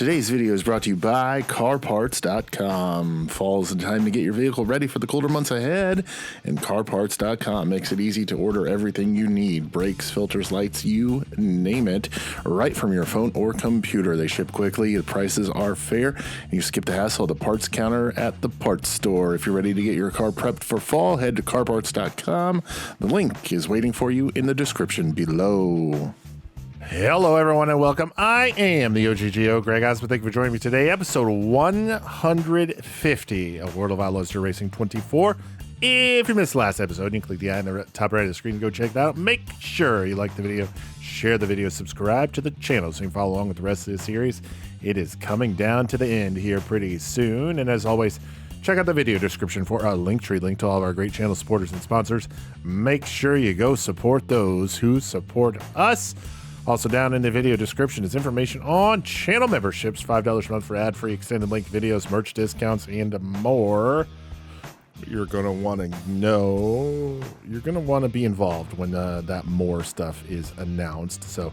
Today's video is brought to you by CarParts.com. Fall's the time to get your vehicle ready for the colder months ahead, and CarParts.com makes it easy to order everything you need. Brakes, filters, lights, you name it, right from your phone or computer. They ship quickly, the prices are fair, and you skip the hassle of the parts counter at the parts store. If you're ready to get your car prepped for fall, head to CarParts.com. The link is waiting for you in the description below. Hello, everyone, and welcome. I am the OGGO, Greg Osmond. Thank you for joining me today. Episode 150 of World of Outlaws Dirt Racing 24. If you missed the last episode, you can click the eye on the top right of the screen and go check that out. Make sure you like the video, share the video, subscribe to the channel so you can follow along with the rest of the series. It is coming down to the end here pretty soon. And as always, check out the video description for our link to all of our great channel supporters and sponsors. Make sure you go support those who support us. Also down in the video description is information on channel memberships, $5 a month for ad-free extended link videos, merch discounts, and more. You're going to want to know, you're going to want to be involved when that more stuff is announced. So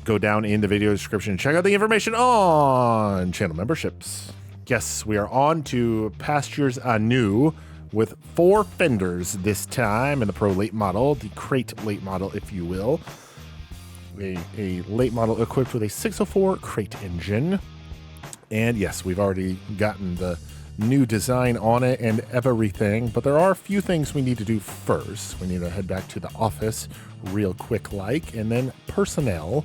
go down in the video description and check out the information on channel memberships. Yes, we are on to pastures anew with 4 fenders this time in the Pro late model, the crate late model, if you will. A late model equipped with a 604 crate engine. And yes, we've already gotten the new design on it and everything, but there are a few things we need to do first. We need to head back to the office real quick and then personnel.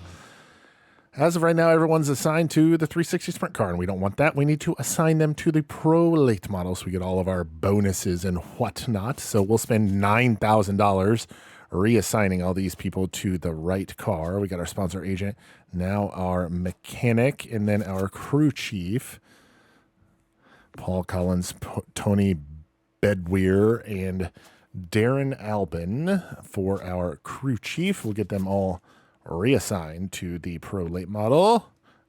As of right now, everyone's assigned to the 360 Sprint car, and we don't want that. We need to assign them to the Pro late model so we get all of our bonuses and whatnot. So we'll spend $9,000 reassigning all these people to the right car. We got our sponsor agent, now our mechanic, and then our crew chief, Paul Collins, Tony Bedweir, and Darren Albin for our crew chief. We'll get them all reassigned to the Pro late model.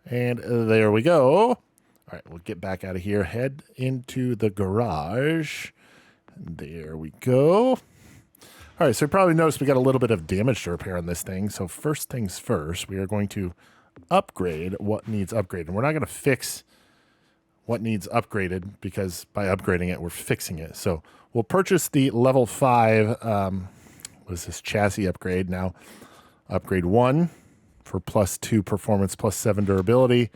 And there we go. All right, we'll get back out of here, head into the garage. There we go. All right, so you probably noticed we got a little bit of damage to repair on this thing. So first things first, we are going to upgrade what needs upgraded. And we're not going to fix what needs upgraded because by upgrading it, we're fixing it. So we'll purchase the level 5, what is this, chassis upgrade. Now, upgrade 1 for +2 performance, +7 durability.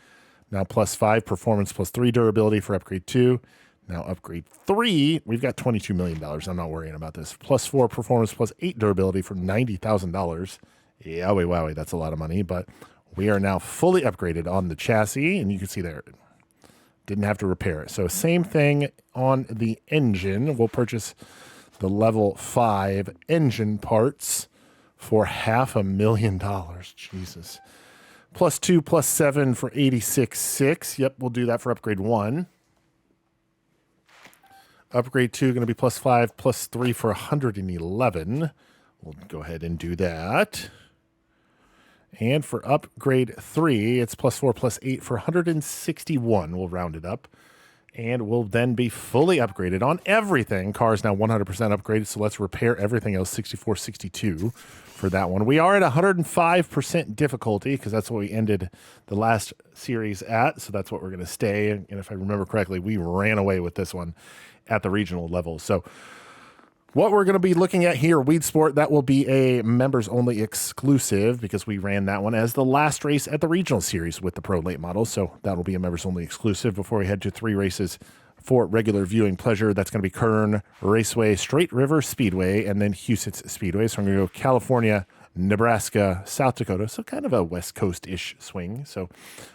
Now +5 performance, +3 durability for upgrade 2. Now upgrade 3, we've got $22 million. I'm not worrying about this. +4 performance, +8 durability for $90,000. Yowie wowie, that's a lot of money. But we are now fully upgraded on the chassis, and you can see there, didn't have to repair it. So same thing on the engine. We'll purchase the level 5 engine parts for $500,000. Jesus. +2, +7 for $86,600. Yep, we'll do that for upgrade 1. Upgrade 2 going to be +5, +3 for $111,000. We'll go ahead and do that. And for upgrade 3, it's +4, +8 for $161,000. We'll round it up. And we'll then be fully upgraded on everything. Car is now 100% upgraded, so let's repair everything else, 64, 62 for that one. We are at 105% difficulty because that's what we ended the last series at, so that's what we're going to stay. And if I remember correctly, we ran away with this one at the regional level. So what we're going to be looking at here, Weed Sport, that will be a members-only exclusive because we ran that one as the last race at the regional series with the Pro late model. So that will be a members-only exclusive before we head to 3 races for regular viewing pleasure. That's going to be Kern Raceway, Straight River Speedway, and then Huset's Speedway. So I'm going to go California, Nebraska, South Dakota. So kind of a West Coast-ish swing. So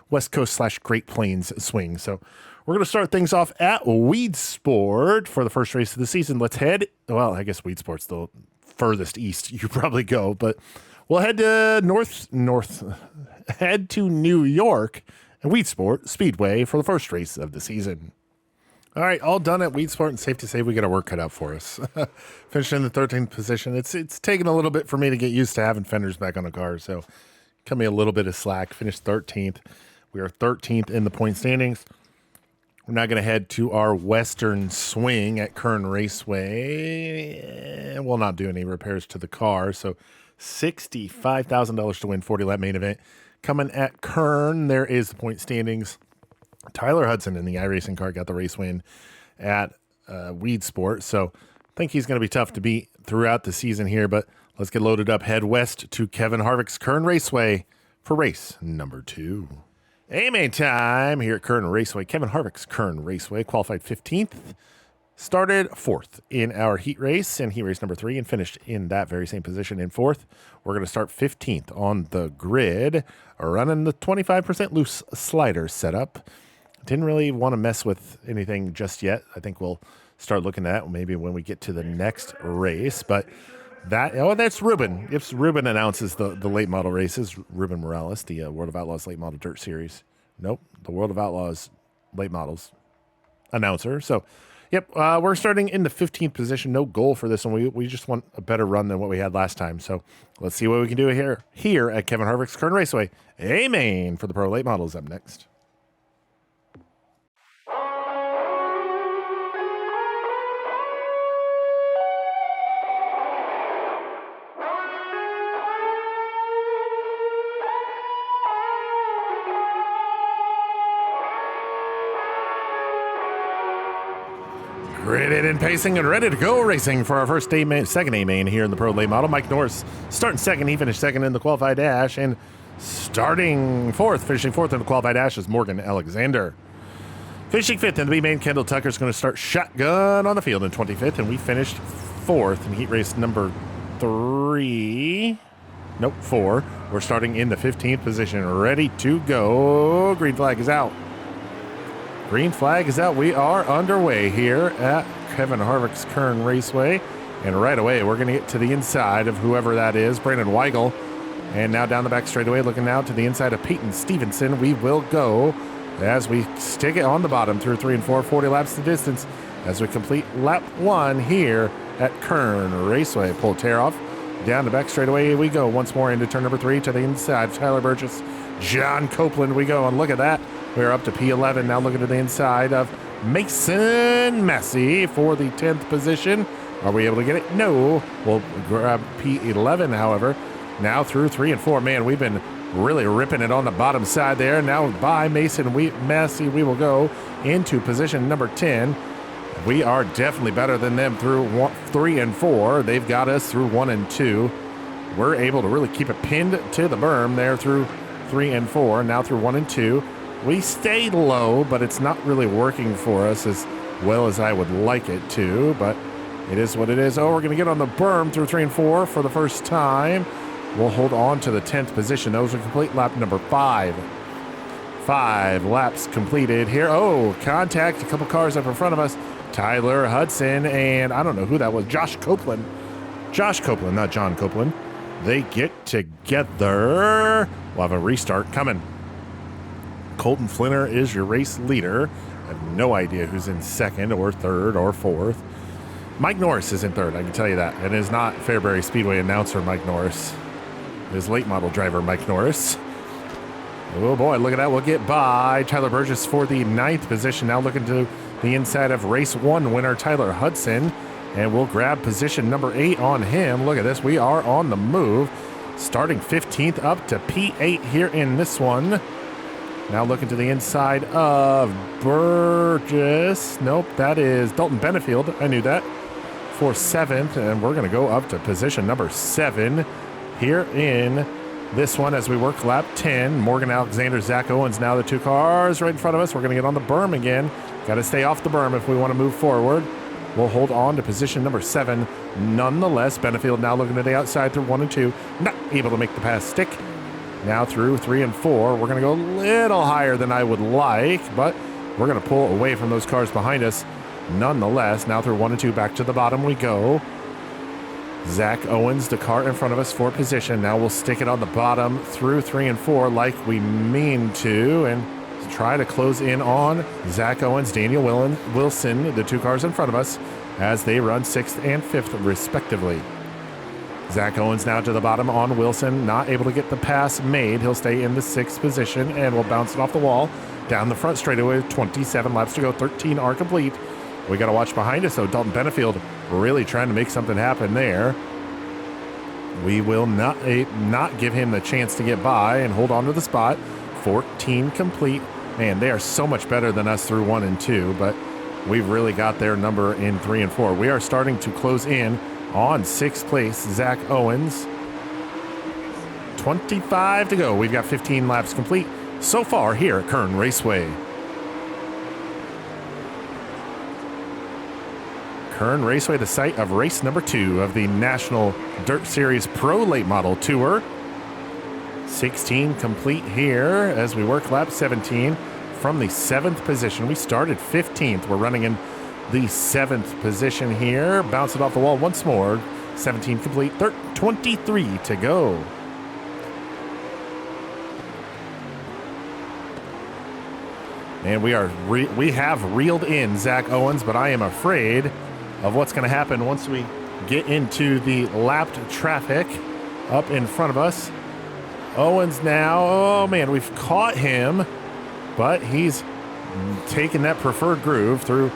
West Coast / Great Plains swing. So we're going to start things off at Weed Sport for the first race of the season. Let's head, well, I guess Weed Sport's the furthest east you probably go, but we'll head to head to New York and Weed Sport Speedway for the first race of the season. All right, all done at Weed Sport, and safe to say we got our work cut out for us. Finished in the 13th position. It's taken a little bit for me to get used to having fenders back on the car, so cut me a little bit of slack. Finished 13th. We are 13th in the point standings. We're now going to head to our western swing at Kern Raceway. We'll not do any repairs to the car, so $65,000 to win 40-lap main event. Coming at Kern, there is the point standings. Tyler Hudson in the iRacing car got the race win at Weed Sport. So I think he's going to be tough to beat throughout the season here, but let's get loaded up. Head west to Kevin Harvick's Kern Raceway for race number 2. A-main time here at Kern Raceway. Kevin Harvick's Kern Raceway qualified 15th, started 4th in our heat race and heat race number 3 and finished in that very same position in 4th. We're going to start 15th on the grid, running the 25% loose slider setup. Didn't really want to mess with anything just yet. I think we'll start looking at that maybe when we get to the next race, but that's Ruben. If Ruben announces the late model races, Ruben Morales, the World of Outlaws late model dirt series. Nope, the World of Outlaws late models announcer. So, yep, we're starting in the 15th position. No goal for this one. We just want a better run than what we had last time. So let's see what we can do here at Kevin Harvick's Kern Raceway. A-main for the pro late models up next. Gridded and pacing and ready to go racing for our second A-main here in the pro late model. Mike Norris starting second. He finished second in the qualified dash, and finishing fourth in the qualified dash is Morgan Alexander. Finishing fifth in the B-main, Kendall Tucker is going to start shotgun on the field in 25th, and we finished fourth in heat race number 4. We're starting in the 15th position, ready to go. Green flag is out. Green flag is out. We are underway here at Kevin Harvick's Kern Raceway. And right away, we're going to get to the inside of whoever that is, Brandon Weigel. And now down the back straightaway, looking out to the inside of Peyton Stevenson. We will go as we stick it on the bottom through 3 and 4, 40 laps the distance as we complete lap 1 here at Kern Raceway. Pull tear off. Down the back straightaway we go. Once more into turn number 3 to the inside. Tyler Burgess, John Copeland we go. And look at that. We're up to P11. Now looking to the inside of Mason Massey for the 10th position. Are we able to get it? No. We'll grab P11, however. Now through 3 and 4. Man, we've been really ripping it on the bottom side there. Now by Massey, we will go into position number 10. We are definitely better than them through 3 and 4. They've got us through 1 and 2. We're able to really keep it pinned to the berm there through 3 and 4. Now through 1 and 2. We stayed low, but it's not really working for us as well as I would like it to, but it is what it is. Oh, we're going to get on the berm through 3 and 4 for the first time. We'll hold on to the 10th position. Those are complete lap number 5. 5 laps completed here. Oh, contact. A couple cars up in front of us. Tyler Hudson, and I don't know who that was. Josh Copeland, not John Copeland. They get together. We'll have a restart coming. Colton Flinner is your race leader. I have no idea who's in second or third or fourth. Mike Norris is in third, I can tell you that. And it is not Fairbury Speedway announcer Mike Norris. It is late model driver Mike Norris. Oh boy, look at that. We'll get by Tyler Burgess for the 9th position. Now looking to the inside of race 1 winner Tyler Hudson. And we'll grab position number 8 on him. Look at this. We are on the move. Starting 15th up to P8 here in this one. Now looking to the inside of Burgess. Nope, that is Dalton Benefield. I knew that. For 7th, and we're going to go up to position number 7 here in this one as we work lap 10. Morgan Alexander, Zach Owens, now the 2 cars right in front of us. We're going to get on the berm again. Got to stay off the berm if we want to move forward. We'll hold on to position number 7. Nonetheless, Benefield now looking to the outside through 1 and 2. Not able to make the pass stick. Now through 3 and 4, we're going to go a little higher than I would like, but we're going to pull away from those cars behind us. Nonetheless, now through 1 and 2, back to the bottom we go. Zach Owens, the car in front of us for position. Now we'll stick it on the bottom through 3 and 4 like we mean to, and try to close in on Zach Owens, Daniel Wilson, the 2 cars in front of us, as they run 6th and 5th respectively. Zach Owens now to the bottom on Wilson, not able to get the pass made. He'll stay in the 6th position, and we'll bounce it off the wall. Down the front straightaway, 27 laps to go, 13 are complete. We got to watch behind us, though. Dalton Benefield really trying to make something happen there. We will not give him the chance to get by and hold on to the spot. 14 complete Man, they are so much better than us through 1 and 2, but we've really got their number in 3 and 4. We are starting to close in on 6th place, Zach Owens. 25 to go. We've got 15 laps complete so far here at Kern Raceway. Kern Raceway, the site of race number 2 of the National Dirt Series Pro Late Model Tour. 16 complete here as we work lap 17 from the 7th position. We started 15th. We're running in the 7th position here. Bounce it off the wall once more. 17 complete, 23 to go. And we have reeled in Zach Owens, but I am afraid of what's going to happen once we get into the lapped traffic up in front of us. Owens now, oh man, we've caught him, but he's taken that preferred groove through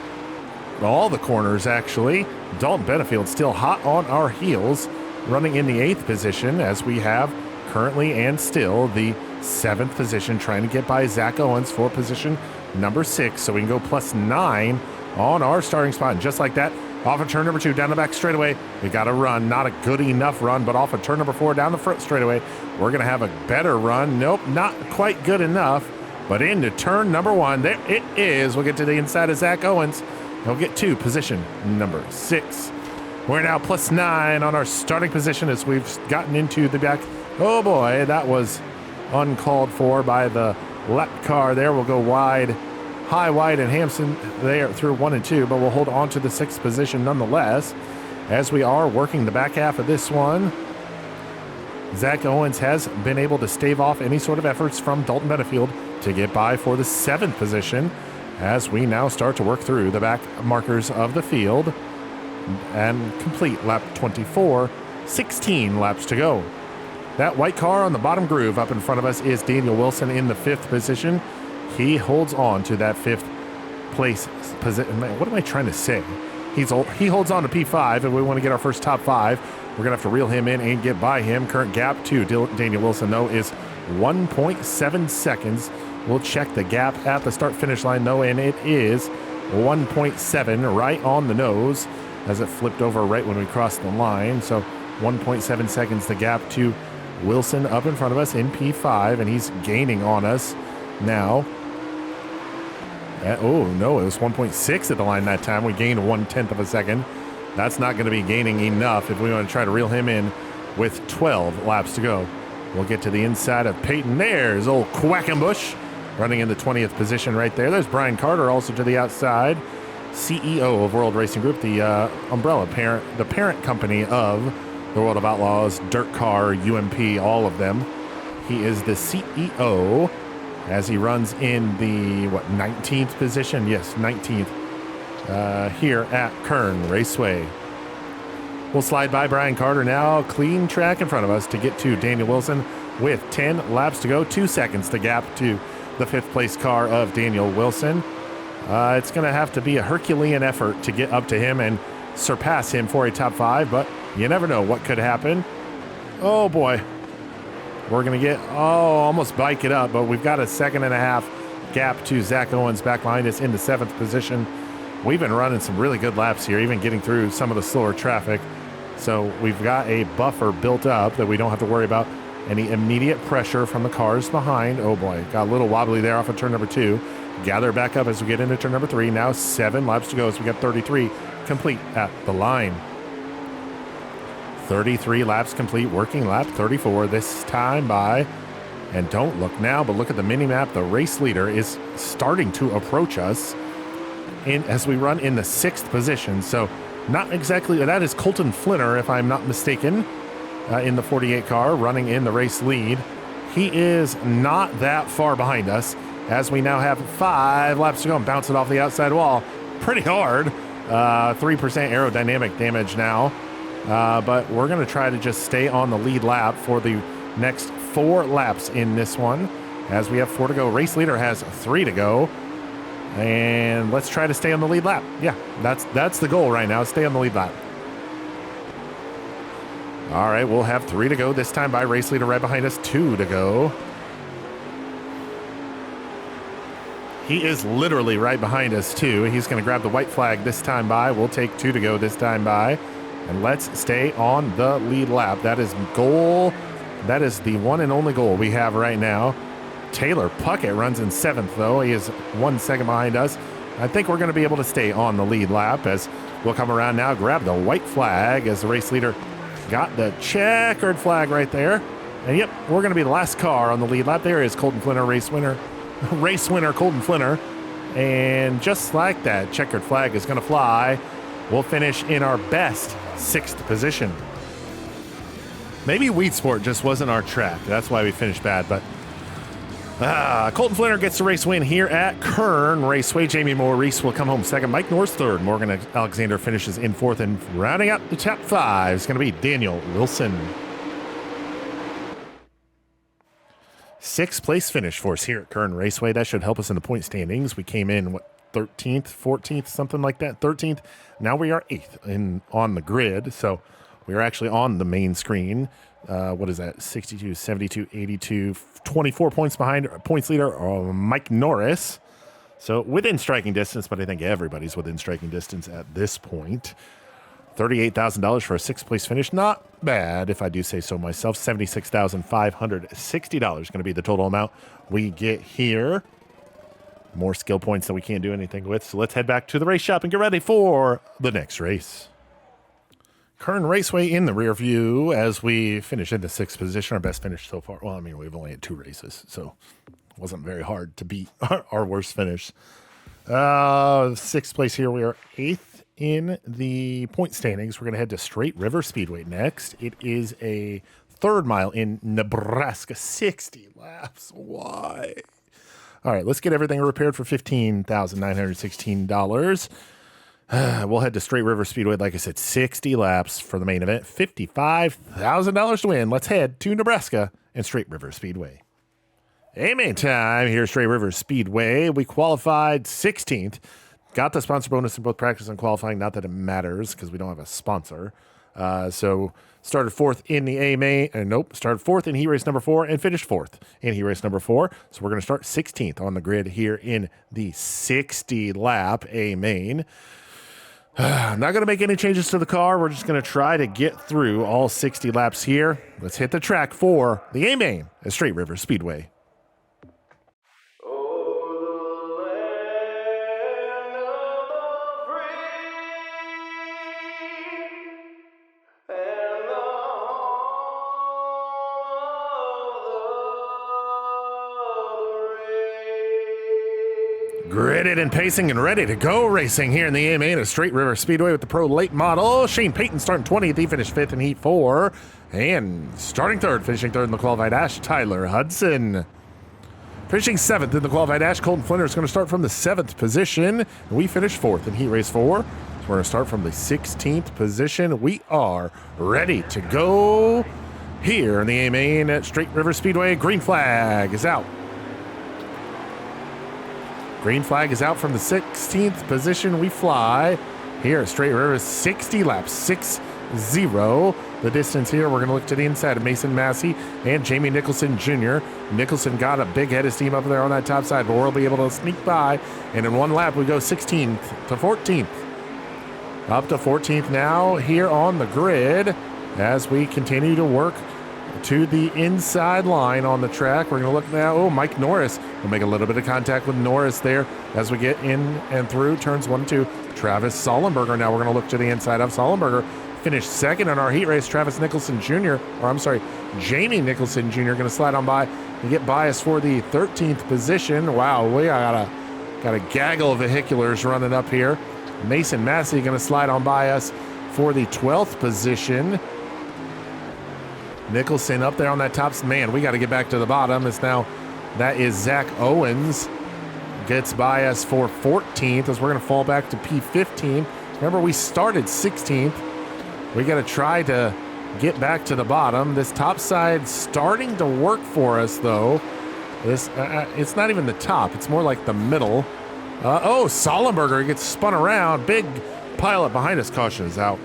all the corners actually. Dalton Benefield still hot on our heels, running in the 8th position as we have currently and still the 7th position, trying to get by Zach Owens for position number 6, so we can go +9 on our starting spot. And just like that, off of turn number 2, down the back straightaway, we got a run. Not a good enough run, but off of turn number 4, down the front straightaway, we're going to have a better run. Nope, not quite good enough, but into turn number 1. There it is. We'll get to the inside of Zach Owens. He'll get to position number 6. We're now +9 on our starting position as we've gotten into the back. Oh boy, that was uncalled for by the lap car there. We'll go wide. High, wide, and Hampson there through 1 and 2, but we'll hold on to the 6th position nonetheless as we are working the back half of this one. Zach Owens has been able to stave off any sort of efforts from Dalton Benefield to get by for the 7th position as we now start to work through the back markers of the field and complete lap 24, 16 laps to go. That white car on the bottom groove up in front of us is Daniel Wilson in the 5th position. He holds on to that 5th place position. What am I trying to say? He holds on to P5, and we want to get our first top 5. We're going to have to reel him in and get by him. Current gap to Daniel Wilson, though, is 1.7 seconds. We'll check the gap at the start-finish line, though, and it is 1.7 right on the nose as it flipped over right when we crossed the line. So 1.7 seconds the gap to Wilson up in front of us in P5, and he's gaining on us now. Oh, no, it was 1.6 at the line that time. We gained 1/10 of a second. That's not going to be gaining enough if we want to try to reel him in with 12 laps to go. We'll get to the inside of Peyton. There's old Quackenbush running in the 20th position right there. There's Brian Carter also to the outside. CEO of World Racing Group, the umbrella parent, the parent company of the World of Outlaws, Dirt Car, UMP, all of them. He is the CEO as he runs in the, 19th position? Yes, 19th here at Kern Raceway. We'll slide by Brian Carter now. Clean track in front of us to get to Daniel Wilson with 10 laps to go. 2 seconds to gap to the 5th place car of Daniel Wilson. It's going to have to be a Herculean effort to get up to him and surpass him for a top 5, but you never know what could happen. Oh boy. We're going to get, almost bike it up, but we've got a 1.5 second gap to Zach Owens back behind us in the 7th position. We've been running some really good laps here, even getting through some of the slower traffic. So we've got a buffer built up that we don't have to worry about any immediate pressure from the cars behind. Oh boy, got a little wobbly there off of turn number 2. Gather back up as we get into turn number 3. Now 7 laps to go as we got 33 complete at the line. 33 laps complete, working lap 34 this time by, and don't look now, but look at the mini-map. The race leader is starting to approach us as we run in the 6th position. So not exactly, that is Colton Flinner, if I'm not mistaken, in the 48 car, running in the race lead. He is not that far behind us as we now have 5 laps to go and bounce it off the outside wall pretty hard. 3% aerodynamic damage now. But we're going to try to just stay on the lead lap for the next 4 laps in this one as we have 4 to go. Race leader has 3 to go. And let's try to stay on the lead lap. Yeah, that's the goal right now, stay on the lead lap. All right, we'll have 3 to go this time by race leader right behind us, 2 to go. He is literally right behind us, too. He's going to grab the white flag this time by. We'll take 2 to go this time by. And let's stay on the lead lap. That is goal. That is the one and only goal we have right now. Taylor Puckett runs in 7th, though. He is 1 second behind us. I think we're going to be able to stay on the lead lap as we'll come around now, grab the white flag as the race leader got the checkered flag right there. And yep, we're going to be the last car on the lead lap. There is Colton Flinner, race winner Colton Flinner. And just like that, checkered flag is going to fly. We'll finish in our best 6th position. Maybe Weed Sport just wasn't our track. That's why we finished bad, but Colton Flinner gets the race win here at Kern Raceway. Jamie Maurice will come home 2nd. Mike Norris 3rd. Morgan Alexander finishes in 4th. And rounding out the top 5 is going to be Daniel Wilson. 6th place finish for us here at Kern Raceway. That should help us in the point standings. We came in, 13th, 14th, something like that, 13th. Now we are 8th on the grid. So we are actually on the main screen. What is that? 62, 72, 82, 24 points behind points leader, Mike Norris. So within striking distance, but I think everybody's within striking distance at this point. $38,000 for a 6th place finish. Not bad, if I do say so myself. $76,560 going to be the total amount we get here. More skill points that we can't do anything with. So let's head back to the race shop and get ready for the next race. Kern Raceway in the rear view as we finish in the 6th position, our best finish so far. Well, I mean, we've only had 2 races, so it wasn't very hard to beat our worst finish. 6th place here, we are 8th in the point standings. We're going to head to Straight River Speedway next. It is a 3rd mile in Nebraska, 60 laps. Why? All right, let's get everything repaired for $15,916. We'll head to Straight River Speedway. Like I said, 60 laps for the main event. $55,000 to win. Let's head to Nebraska and Straight River Speedway. Amen time here at Straight River Speedway. We qualified 16th. Got the sponsor bonus in both practice and qualifying. Not that it matters because we don't have a sponsor. So started 4th in the A main. Started 4th in heat race number 4 and finished 4th in heat race number 4. So we're going to start 16th on the grid here in the 60 lap A main. I'm not going to make any changes to the car. We're just going to try to get through all 60 laps here. Let's hit the track for the A-Main at Straight River Speedway. Gridded and pacing and ready to go racing here in the A-Main at Straight River Speedway with the Pro Late model. Shane Payton starting 20th. He finished 5th in Heat 4. And starting 3rd, finishing 3rd in the qualified dash, Tyler Hudson. Finishing 7th in the qualified dash, Colton Flinner is going to start from the 7th position. We finished 4th in Heat Race 4. So we're going to start from the 16th position. We are ready to go here in the A-Main at Straight River Speedway. Green flag is out. Green flag is out from the 16th position. We fly here at Straight River, 60 laps, 6-0. The distance here, we're going to look to the inside of Mason Massey and Jamie Nicholson Jr. Nicholson got a big head of steam up there on that top side, but we'll be able to sneak by. And in one lap, we go 16th to 14th. Up to 14th now here on the grid as we continue to work to the inside line on the track. We're going to look now. Oh, Mike Norris. We'll make a little bit of contact with Norris there as we get in and through turns 1 and 2. Travis Sollenberger. Now we're going to look to the inside of Sollenberger. Finished 2nd in our heat race. Travis Nicholson Jr. Jamie Nicholson Jr. going to slide on by and get by us for the 13th position. Wow, we got a gaggle of vehiculars running up here. Mason Massey going to slide on by us for the 12th position. Nicholson up there on that top. Man, we got to get back to the bottom. That is Zach Owens. Gets by us for 14th as we're going to fall back to P15. Remember, we started 16th. We got to try to get back to the bottom. This top side starting to work for us, though. It's not even the top. It's more like the middle. Sollenberger gets spun around. Big pileup behind us. Caution is out.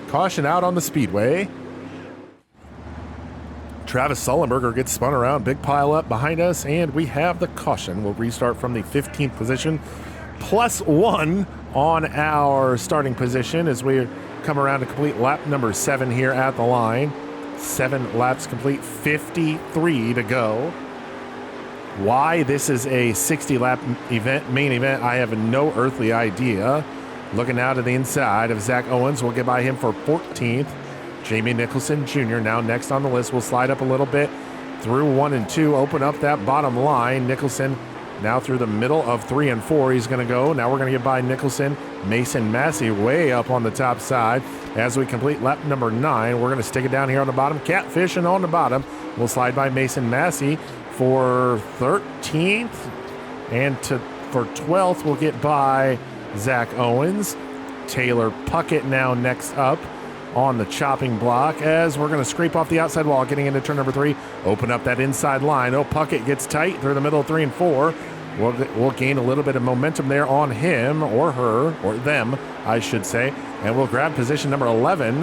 Caution out on the speedway. Travis Sullenberger gets spun around, big pile up behind us, and we have the caution. We'll restart from the 15th position, +1 on our starting position as we come around to complete lap number 7 here at the line. 7 laps complete, 53 to go. Why this is a 60-lap event, main event, I have no earthly idea. Looking now to the inside of Zach Owens, we'll get by him for 14th. Jamie Nicholson Jr. now next on the list. We'll slide up a little bit through 1 and 2, open up that bottom line. Nicholson now through the middle of 3 and 4. He's going to go. Now we're going to get by Nicholson. Mason Massey way up on the top side. As we complete lap number 9, we're going to stick it down here on the bottom. Catfishing on the bottom. We'll slide by Mason Massey for 13th. And for 12th, we'll get by Zach Owens. Taylor Puckett now next up on the chopping block as we're going to scrape off the outside wall, getting into turn number 3. Open up that inside line. Oh, Puckett gets tight through the middle of 3 and 4. We'll gain a little bit of momentum there on him or her, or them, I should say. And we'll grab position number 11.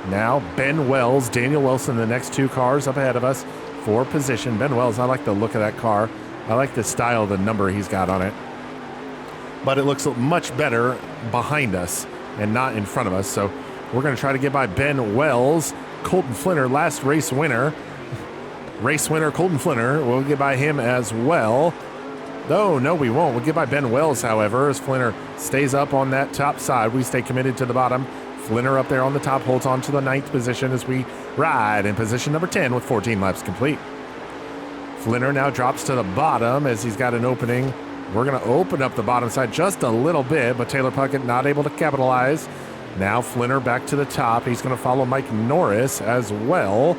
Now Ben Wells, Daniel Wilson, the next 2 cars up ahead of us for position. Ben Wells, I like the look of that car. I like the style of the number he's got on it. But it looks much better behind us and not in front of us. So we're going to try to get by Ben Wells. Colton Flinner, last race winner. Race winner Colton Flinner. We'll get by him as well. No, we won't. We'll get by Ben Wells, however, as Flinner stays up on that top side. We stay committed to the bottom. Flinner up there on the top holds on to the 9th position as we ride in position number 10 with 14 laps complete. Flinner now drops to the bottom as he's got an opening. We're going to open up the bottom side just a little bit, but Taylor Puckett not able to capitalize. Now Flinner back to the top. He's going to follow Mike Norris as well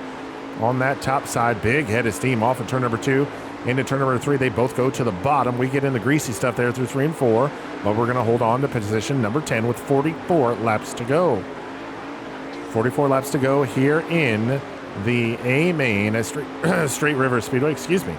on that top side. Big head of steam off of turn number 2 into turn number 3. They both go to the bottom. We get in the greasy stuff there through 3 and 4, but we're going to hold on to position number 10 with 44 laps to go. 44 laps to go here in the A main at Straight River Speedway. Excuse me.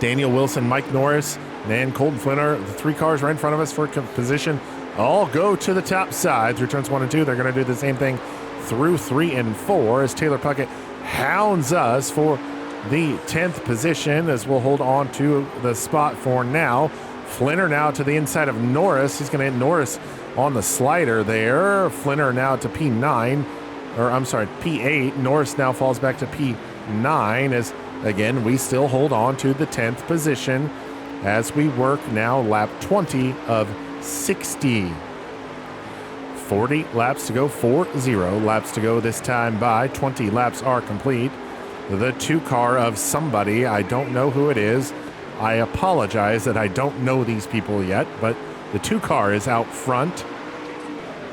Daniel Wilson, Mike Norris, and Colton Flinner, the 3 cars right in front of us for position, all go to the top side through turns 1 and 2. They're going to do the same thing through 3 and 4 as Taylor Puckett hounds us for the 10th position as we'll hold on to the spot for now. Flinner now to the inside of Norris. He's going to hit Norris on the slider there. Flinner now to P9, or I'm sorry, P8. Norris now falls back to P9 as, again, we still hold on to the 10th position as we work now lap 20 of 60. 40 laps to go, 40 laps to go this time by. 20 laps are complete. The 2 car of somebody, I don't know who it is. I apologize that I don't know these people yet, but the 2 car is out front.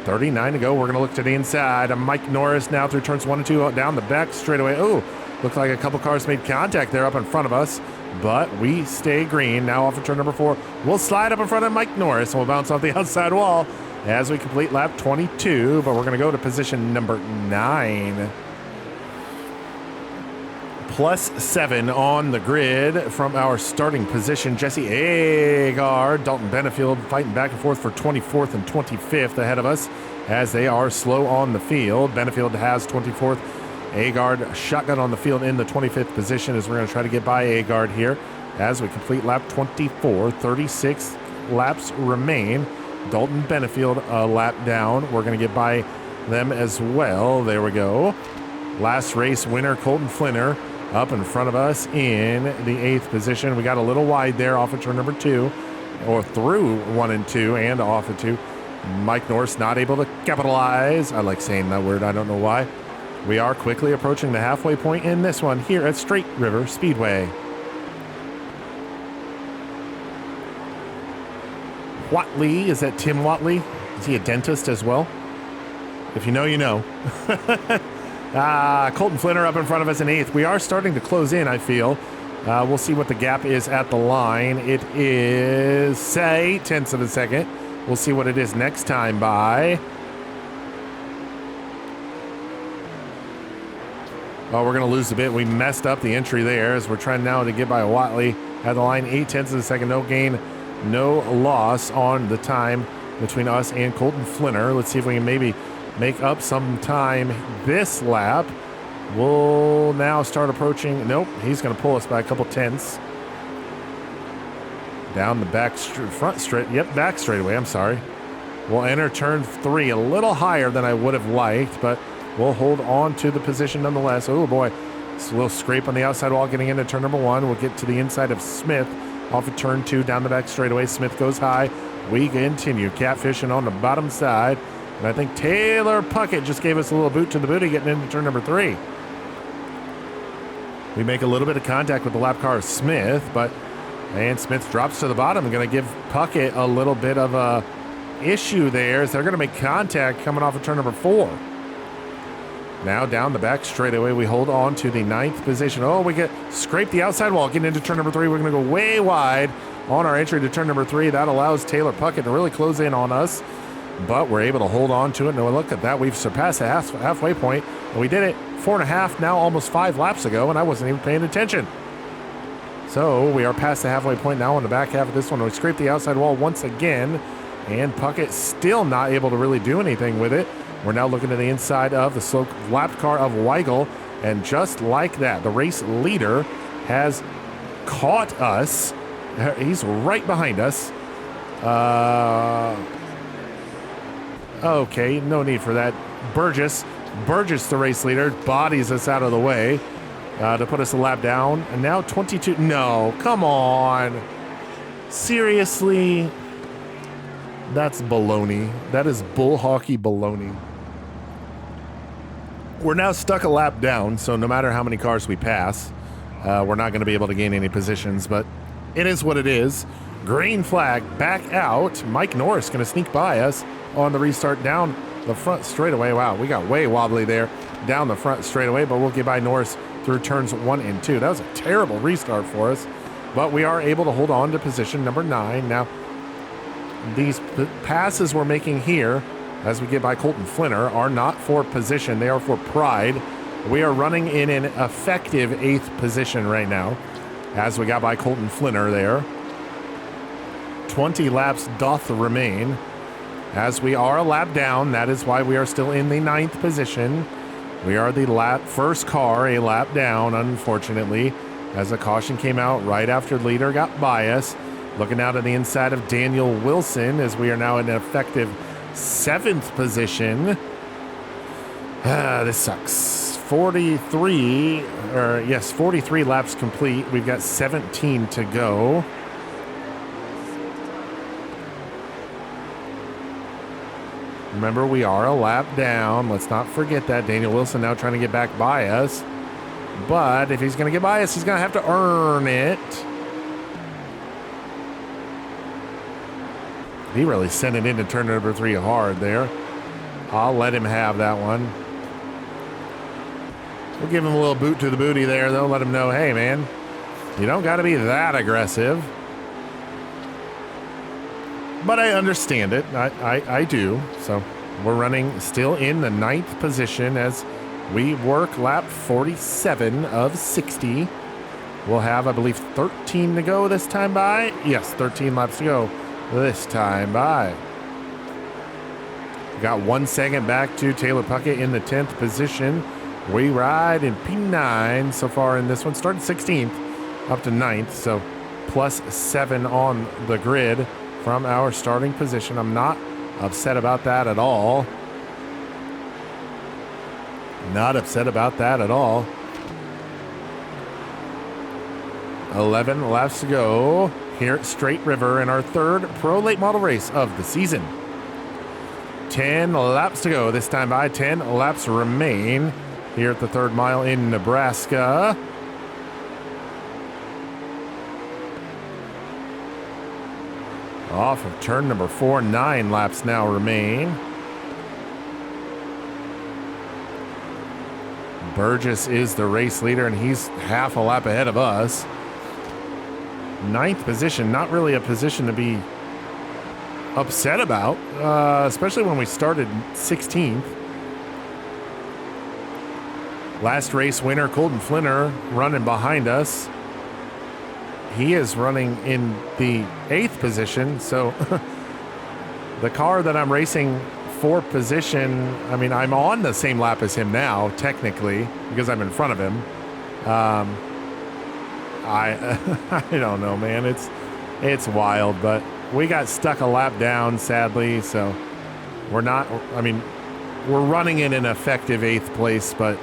39 to go. We're going to look to the inside. Mike Norris now through turns 1 and 2 down the back straightaway. Oh, looks like a couple cars made contact there up in front of us, but we stay green. Now off of turn number 4. We'll slide up in front of Mike Norris and we'll bounce off the outside wall as we complete lap 22, but we're going to go to position number 9. +7 on the grid from our starting position. Jesse Agard, Dalton Benefield fighting back and forth for 24th and 25th ahead of us as they are slow on the field. Benefield has 24th. Agard shotgun on the field in the 25th position as we're going to try to get by Agard here as we complete lap 24. 36 laps remain. Dalton Benefield a lap down. We're going to get by them as well. There we go. Last race winner Colton Flinner up in front of us in the 8th position. We got a little wide there off of turn number 2, or through 1 and 2 and off of 2. Mike Norris not able to capitalize. I like saying that word. I don't know why. We are quickly approaching the halfway point in this one here at Straight River Speedway. Watley, is that Tim Watley? Is he a dentist as well? If you know, you know. Colton Flinner up in front of us in 8th. We are starting to close in, I feel. We'll see what the gap is at the line. It is, say, 10ths of a second. We'll see what it is next time by. Oh, we're going to lose a bit. We messed up the entry there as we're trying now to get by Watley at the line. 0.8 of a second. No gain, no loss on the time between us and Colton Flinner. Let's see if we can maybe make up some time this lap We'll now start approaching. Nope, he's going to pull us by a couple tenths. Down the back front straight. Yep, back straightaway. I'm sorry. We'll enter turn 3 a little higher than I would have liked, but we'll hold on to the position nonetheless. Oh boy, so we'll scrape on the outside wall getting into turn number 1. We'll get to the inside of Smith off of turn 2 down the back straightaway. Smith goes high. We continue catfishing on the bottom side. And I think Taylor Puckett just gave us a little boot to the booty getting into turn number 3. We make a little bit of contact with the lap car of Smith, and Smith drops to the bottom. Going to give Puckett a little bit of a issue there as they're going to make contact coming off of turn number 4. Now down the back straightaway, we hold on to the 9th position. Oh, we scrape the outside wall, getting into turn number 3. We're going to go way wide on our entry to turn number 3. That allows Taylor Puckett to really close in on us, but we're able to hold on to it. And look at that. We've surpassed the halfway point, and we did it 4.5, now almost 5 laps ago, and I wasn't even paying attention. So we are past the halfway point now on the back half of this one. We scrape the outside wall once again, and Puckett still not able to really do anything with it. We're now looking to the inside of the slow lap car of Weigel, and just like that, the race leader has caught us. He's right behind us. Okay, no need for that. Burgess, the race leader, bodies us out of the way to put us a lap down. And now 22. No, come on. Seriously? That's baloney. That is bull hockey baloney. We're now stuck a lap down, so no matter how many cars we pass, we're not going to be able to gain any positions, but it is what it is. Green flag, back out. Mike Norris going to sneak by us on the restart down the front straightaway. Wow, we got way wobbly there down the front straightaway, but we'll get by Norris through turns 1 and 2. That was a terrible restart for us, but we are able to hold on to position number 9. Now, these passes we're making here as we get by Colton Flinner are not for position, they are for pride. We are running in an effective 8th position right now as we got by Colton Flinner there. 20 laps doth remain as we are a lap down. That is why we are still in the 9th position. We are the first car a lap down, unfortunately, as a caution came out right after the leader got by us. Looking out on the inside of Daniel Wilson as we are now in an effective 7th position. This sucks. 43 laps complete. We've got 17 to go. Remember, we are a lap down. Let's not forget that. Daniel Wilson now trying to get back by us. But if he's going to get by us, he's going to have to earn it. He really sent it into turn number 3 hard there. I'll let him have that one. We'll give him a little boot to the booty there, though. Let him know, hey, man, you don't got to be that aggressive. But I understand it. I do. So we're running still in the 9th position as we work lap 47 of 60. We'll have, I believe, 13 to go this time by. Yes, 13 laps to go this time by. We got 1 second back to Taylor Puckett in the 10th position. We ride in P9 so far in this one. Started 16th up to 9th, so plus 7 on the grid from our starting position. I'm not upset about that at all. Not upset about that at all. 11 laps to go here at Straight River in our 3rd Pro Late Model race of the season. 10 laps to go this time by. 10 laps remain here at the 3rd mile in Nebraska. Off of turn number 4, 9 laps now remain. Burgess is the race leader, and he's half a lap ahead of us. 9th position, not really a position to be upset about, especially when we started 16th. Last race winner, Colton Flinner, running behind us. He is running in the 8th position, so the car that I'm racing fourth position. I mean, I'm on the same lap as him now, technically, because I'm in front of him. I don't know, man. It's wild, but we got stuck a lap down, sadly, so we're running in an effective 8th place, but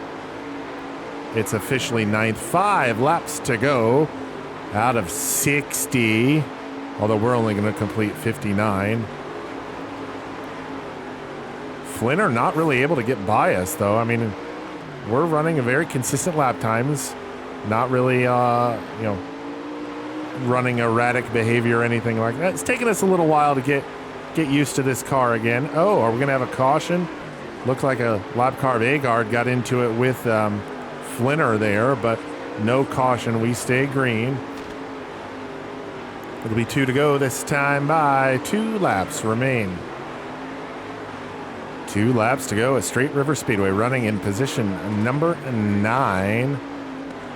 it's officially 9th. 5 laps to go out of 60, although we're only going to complete 59. Flinner not really able to get by us, though. I mean, we're running a very consistent lap times, not really, running erratic behavior or anything like that. It's taken us a little while to get used to this car again. Oh, are we going to have a caution? Looks like a lap car of Agard got into it with Flinner there, but no caution. We stay green. It'll be 2 to go this time by 2 laps remain. 2 laps to go at Straight River Speedway, running in position number 9.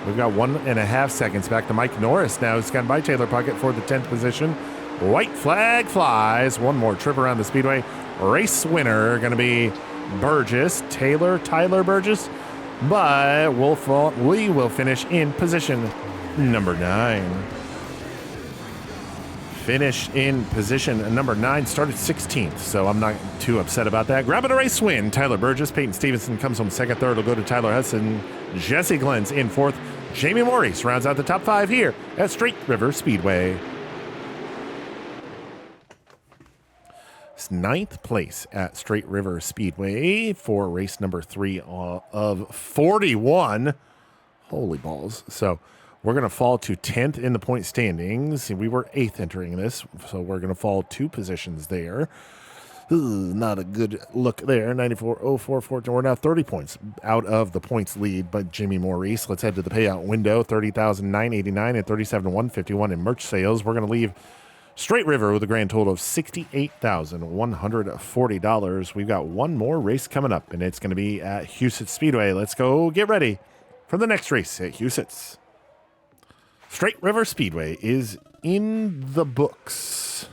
We've got 1.5 seconds back to Mike Norris now. He's got by Taylor Puckett for the 10th position. White flag flies. One more trip around the speedway. Race winner going to be Burgess, Tyler Burgess. But we will finish in position number 9. Finished in position number 9, started 16th, so I'm not too upset about that. Grabbing a race win, Tyler Burgess. Peyton Stevenson comes home second. Third will go to Tyler Hudson. Jesse Glenn's in 4th. Jamie Maurice rounds out the top 5 here at Straight River Speedway. It's 9th place at Straight River Speedway for race number 3 of 41. Holy balls. So we're going to fall to 10th in the point standings. We were 8th entering this, so we're going to fall 2 positions there. Not a good look there. 94.04. We're now 30 points out of the points lead, but Jimmy Maurice. Let's head to the payout window. $30,989 and $37,151 in merch sales. We're going to leave Straight River with a grand total of $68,140. We've got one more race coming up, and it's going to be at Huset's Speedway. Let's go get ready for the next race at Huset's. Straight River Speedway is in the books.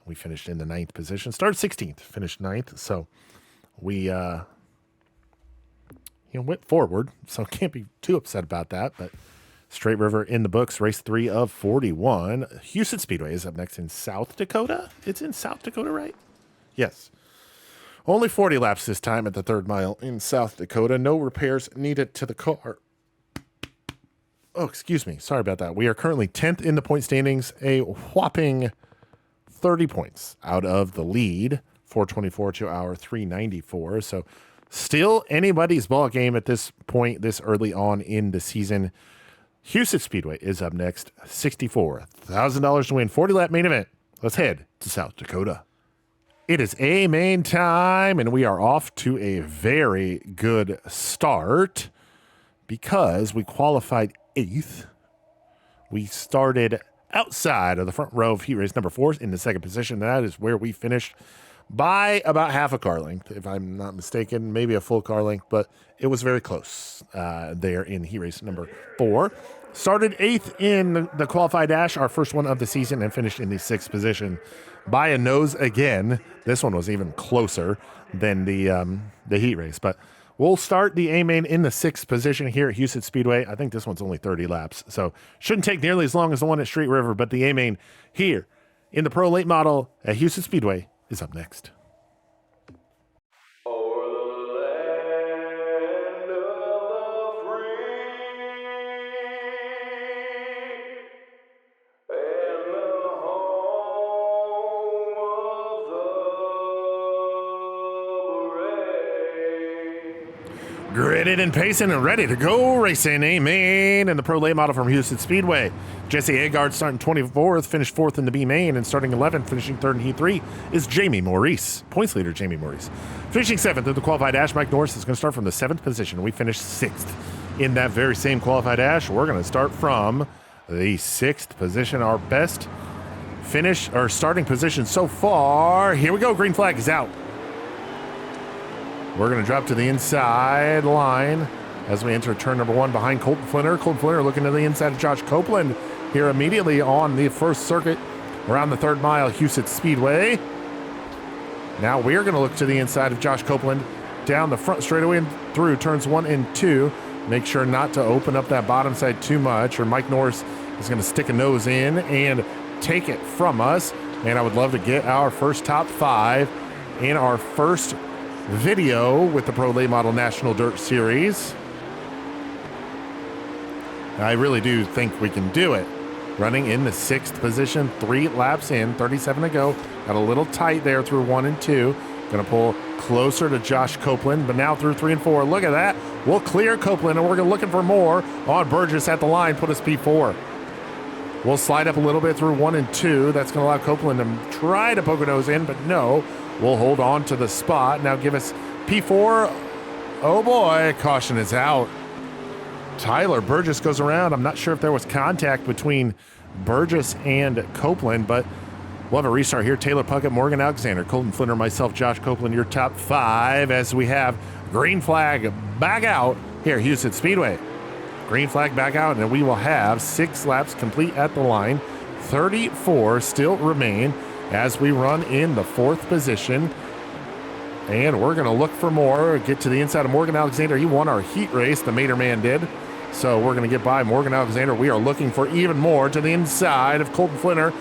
We finished in the 9th position. Started 16th, finished 9th. So we went forward. So can't be too upset about that. But Straight River in the books. Race 3 of 41. Houston Speedway is up next in South Dakota. It's in South Dakota, right? Yes. Only 40 laps this time at the 3rd mile in South Dakota. No repairs needed to the car. Oh, excuse me. Sorry about that. We are currently 10th in the point standings, a whopping 30 points out of the lead, 424 to our 394. So still anybody's ball game at this point, this early on in the season. Houston Speedway is up next, $64,000 to win, 40-lap main event. Let's head to South Dakota. It is A main time, and we are off to a very good start because we qualified 8th. We started outside of the front row of heat race number 4 in the 2nd position. That is where we finished by about half a car length, if I'm not mistaken, maybe a full car length, but it was very close there in heat race number 4. Started 8th in the qualified dash, our first one of the season, and finished in the 6th position by a nose again. This one was even closer than the heat race, but we'll start the A main in the 6th position here at Houston Speedway. I think this one's only 30 laps, so shouldn't take nearly as long as the one at Straight River, but the A main here in the Pro Late Model at Houston Speedway is up next. Gritted and pacing and ready to go racing. A main in the Pro Late Model from Houston Speedway. Jesse Agard starting 24th, finished 4th in the B main, and starting 11th, finishing 3rd in Heat 3 is Jamie Maurice. Points leader Jamie Maurice. Finishing 7th in the qualified dash, Mike Norris is going to start from the 7th position. We finished 6th in that very same qualified dash. We're going to start from the 6th position. Our best finish or starting position so far. Here we go. Green flag is out. We're going to drop to the inside line as we enter turn number 1 behind Colton Flinner. Colton Flinner looking to the inside of Josh Copeland here immediately on the first circuit around the 3rd mile, Houston Speedway. Now we're going to look to the inside of Josh Copeland, down the front straightaway and through turns 1 and 2. Make sure not to open up that bottom side too much, or Mike Norris is going to stick a nose in and take it from us. And I would love to get our first top 5 in our first video with the Pro Late Model National Dirt Series. I really do think we can do it. Running in the 6th position, 3 laps in, 37 to go. Got a little tight there through 1 and 2. Going to pull closer to Josh Copeland, but now through 3 and 4. Look at that. We'll clear Copeland, and we're looking for more on Burgess at the line. Put us P4. We'll slide up a little bit through 1 and 2. That's going to allow Copeland to try to poke a nose in, but no. We'll hold on to the spot. Now give us P4. Oh boy, caution is out. Tyler Burgess goes around. I'm not sure if there was contact between Burgess and Copeland, but we'll have a restart here. Taylor Puckett, Morgan Alexander, Colton Flinter, myself, Josh Copeland, your top 5 as we have green flag back out here, Houston Speedway. Green flag back out, and we will have 6 laps complete at the line. 34 still remain as we run in the 4th position. And we're going to look for more. Get to the inside of Morgan Alexander. He won our heat race, the Mater Man did. So we're going to get by Morgan Alexander. We are looking for even more to the inside of Colton Flinter.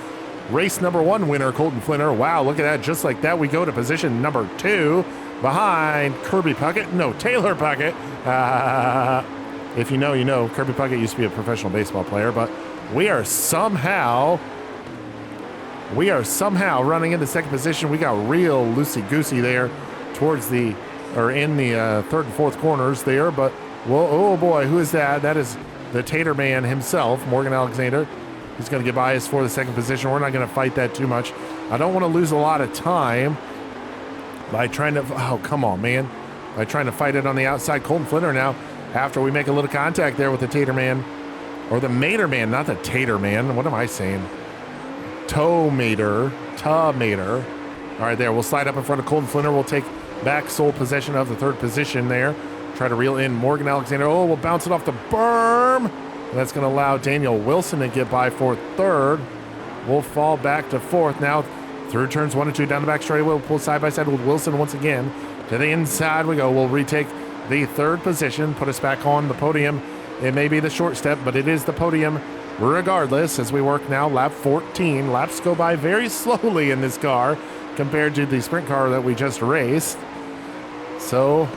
Race number 1 winner, Colton Flinter. Wow, look at that. Just like that, we go to position number 2 behind Kirby Puckett. No, Taylor Puckett. If you know, you know. Kirby Puckett used to be a professional baseball player, but we are somehow running into 2nd position. We got real loosey-goosey there towards the, or in the 3rd and 4th corners there, but well, oh boy, who is that? That is the Tater Man himself, Morgan Alexander. He's going to get by us for the 2nd position. We're not going to fight that too much. I don't want to lose a lot of time by trying to, oh, come on, man. By trying to fight it on the outside. Colton Flinter now, after we make a little contact there with the Tater Man, or the Mater Man, not the Tater Man. What am I saying? Toe Mater. All right, there. We'll slide up in front of Colton Flinter. We'll take back sole possession of the 3rd position there. Try to reel in Morgan Alexander. Oh, we'll bounce it off the berm. And that's going to allow Daniel Wilson to get by for 3rd. We'll fall back to 4th now. Through turns 1 and 2 down the back straightaway. We'll pull side by side with Wilson once again. To the inside we go. We'll retake the 3rd position. Put us back on the podium. It may be the short step, but it is the podium regardless as we work now lap 14. Laps go by very slowly in this car compared to the sprint car that we just raced. So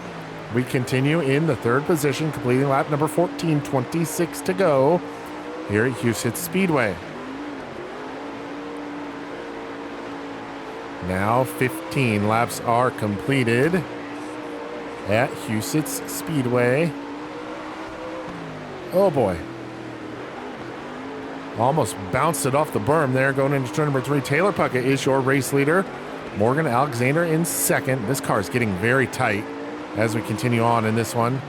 we continue in the 3rd position, completing lap number 14, 26 to go here at Houston Speedway. Now 15 laps are completed at Houston Speedway. Oh boy. Almost bounced it off the berm there going into turn number 3. Taylor Puckett is your race leader. Morgan Alexander in 2nd. This car is getting very tight as we continue on in this one.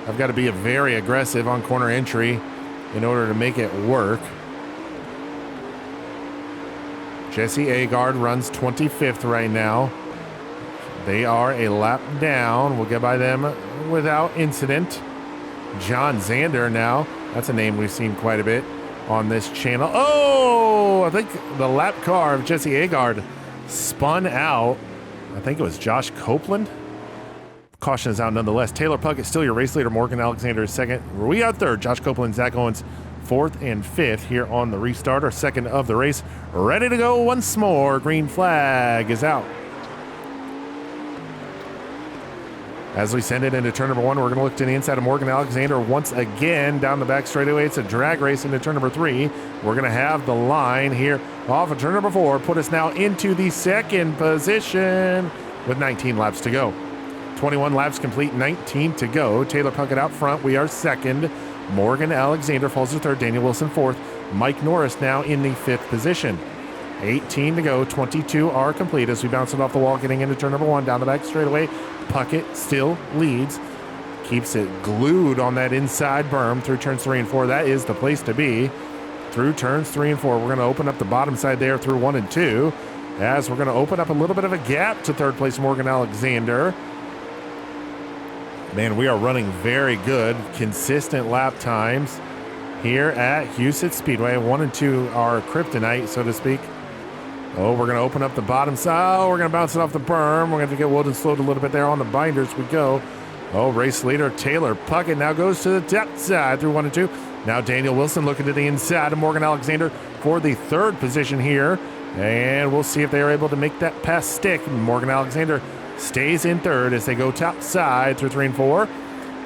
I've got to be very aggressive on corner entry in order to make it work. Jesse Agard runs 25th right now. They are a lap down. We'll get by them without incident. John Zander now. That's a name we've seen quite a bit on this channel. Oh, I think the lap car of Jesse Agard spun out. I think it was Josh Copeland. Caution is out nonetheless. Taylor Puckett still your race leader. Morgan Alexander is 2nd. We are 3rd. Josh Copeland, Zach Owens 4th and 5th here on the restart. Our 2nd of the race. Ready to go once more. Green flag is out. As we send it into turn number 1, we're going to look to the inside of Morgan Alexander once again down the back straightaway. It's a drag race into turn number 3. We're going to have the line here off of turn number 4. Put us now into the 2nd position with 19 laps to go. 21 laps complete, 19 to go. Taylor Puckett out front. We are 2nd. Morgan Alexander falls to 3rd. Daniel Wilson 4th. Mike Norris now in the 5th position. 18 to go. 22 are complete as we bounce it off the wall, getting into turn number 1 down the back straightaway. Puckett still leads. Keeps it glued on that inside berm through turns 3 and 4. That is the place to be. Through turns 3 and 4. We're going to open up the bottom side there through 1 and 2. As we're going to open up a little bit of a gap to 3rd place Morgan Alexander. Man, we are running very good, consistent lap times here at Houston Speedway. 1 and 2 are kryptonite, so to speak. Oh, we're going to open up the bottom side. Oh, we're going to bounce it off the berm. We're going to get Wilden slowed a little bit there on the binders. We go. Oh, race leader Taylor Puckett now goes to the top side through 1 and 2. Now Daniel Wilson looking to the inside of Morgan Alexander for the third position here. And we'll see if they are able to make that pass stick. Morgan Alexander stays in third as they go top side through 3 and 4.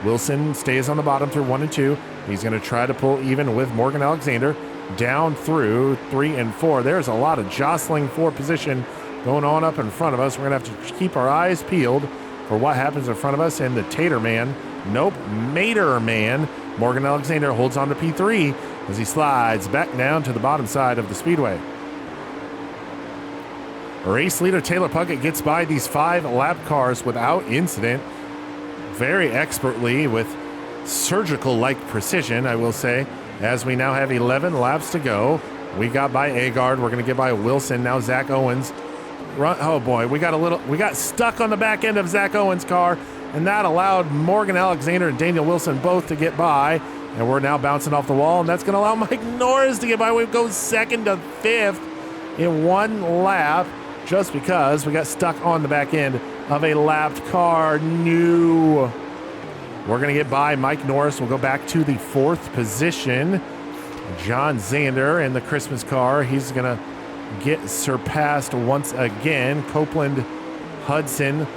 Wilson stays on the bottom through 1 and 2. He's going to try to pull even with Morgan Alexander down through 3 and 4. There's a lot of jostling for position going on up in front of us. We're going to have to keep our eyes peeled for what happens in front of us. And the Tater Man, nope, Mater Man, Morgan Alexander holds on to P3 as he slides back down to the bottom side of the speedway. Race leader Taylor Puckett gets by these 5 lap cars without incident, very expertly with surgical-like precision, I will say, as we now have 11 laps to go. We got by Agard. We're going to get by Wilson. Now Zach Owens. Oh boy, we got stuck on the back end of Zach Owens' car, and that allowed Morgan Alexander and Daniel Wilson both to get by. And we're now bouncing off the wall, and that's going to allow Mike Norris to get by. We go 2nd to 5th in 1 lap, just because we got stuck on the back end of a lapped car. No. We're going to get by Mike Norris. We'll go back to the 4th position. John Zander in the Christmas car. He's going to get surpassed once again. Copeland Hudson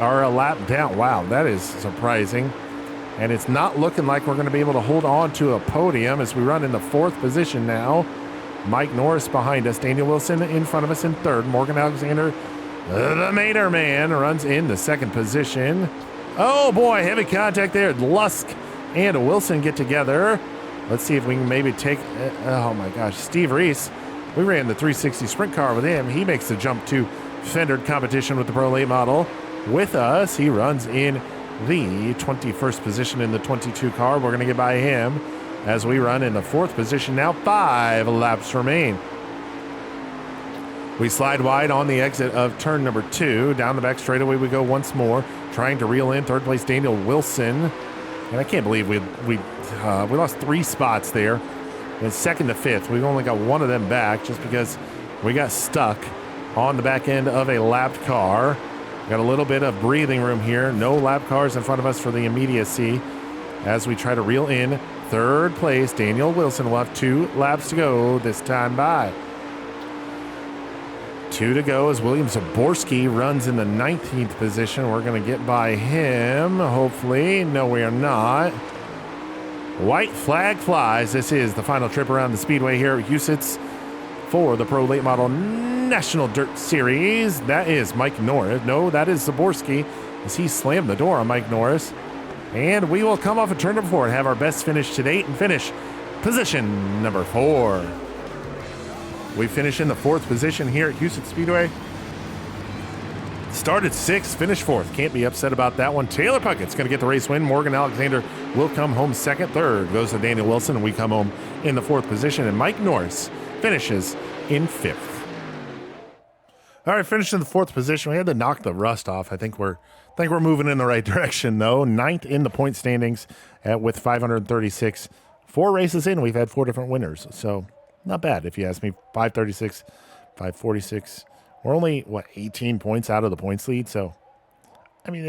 are a lap down. Wow, that is surprising. And it's not looking like we're going to be able to hold on to a podium as we run in the 4th position now. Mike Norris behind us. Daniel Wilson in front of us in 3rd. Morgan Alexander, the Mater Man, runs in the 2nd position. Oh boy, heavy contact there. Lusk and Wilson get together. Let's see if we can maybe take, oh my gosh, Steve Reese. We ran the 360 sprint car with him. He makes the jump to Fendered competition with the Pro Late model. With us, he runs in the 21st position in the 22 car. We're going to get by him as we run in the 4th position now. 5 laps remain. We slide wide on the exit of turn number 2. Down the back straightaway we go once more, trying to reel in 3rd place Daniel Wilson. And I can't believe we lost 3 spots there. And 2nd to 5th, we've only got 1 of them back just because we got stuck on the back end of a lapped car. Got a little bit of breathing room here. No lap cars in front of us for the immediacy as we try to reel in 3rd place Daniel Wilson. We'll have 2 laps to go this time by. 2 to go as William Zaborski runs in the 19th position. We're going to get by him, hopefully. No, we are not. White flag flies. This is the final trip around the speedway here at Huset's for the Pro Late Model National Dirt Series. That is Mike Norris. No, that is Zaborski as he slammed the door on Mike Norris. And we will come off of turn number 4 and have our best finish to date and finish position number 4. We finish in the 4th position here at Houston Speedway. Started 6th, finished 4th. Can't be upset about that one. Taylor Puckett's going to get the race win. Morgan Alexander will come home 2nd. 3rd goes to Daniel Wilson, and we come home in the 4th position. And Mike Norris finishes in 5th. All right, finished in the 4th position. We had to knock the rust off. I think we're moving in the right direction, though. 9th in the point standings with 536. 4 races in, we've had 4 different winners. So not bad, if you ask me. 536, 546. We're only, 18 points out of the points lead. So, I mean,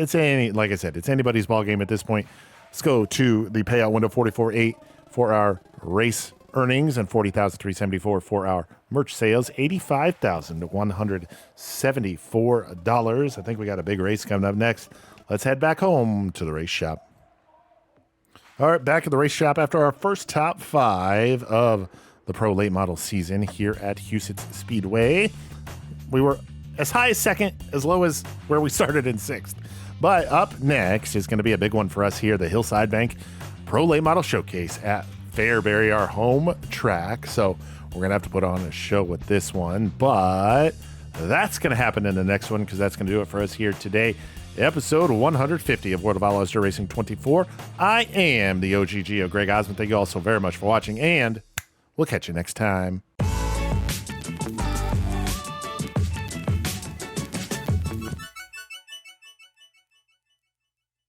like I said, it's anybody's ball game at this point. Let's go to the payout window, 44.8 for our race earnings and 40,374 for our merch sales, $85,174. I think we got a big race coming up next. Let's head back home to the race shop. All right, back at the race shop after our first top 5 of the Pro Late Model season here at Houston Speedway. We were as high as 2nd, as low as where we started in 6th. But up next is going to be a big one for us here, the Hillside Bank Pro Late Model Showcase at Fairbury, our home track. So we're going to have to put on a show with this one, but that's going to happen in the next one because that's going to do it for us here today. Episode 150 of World of Outlaws Dirt Racing 24. I am the OGGO, Greg Osmond. Thank you all so very much for watching, and we'll catch you next time.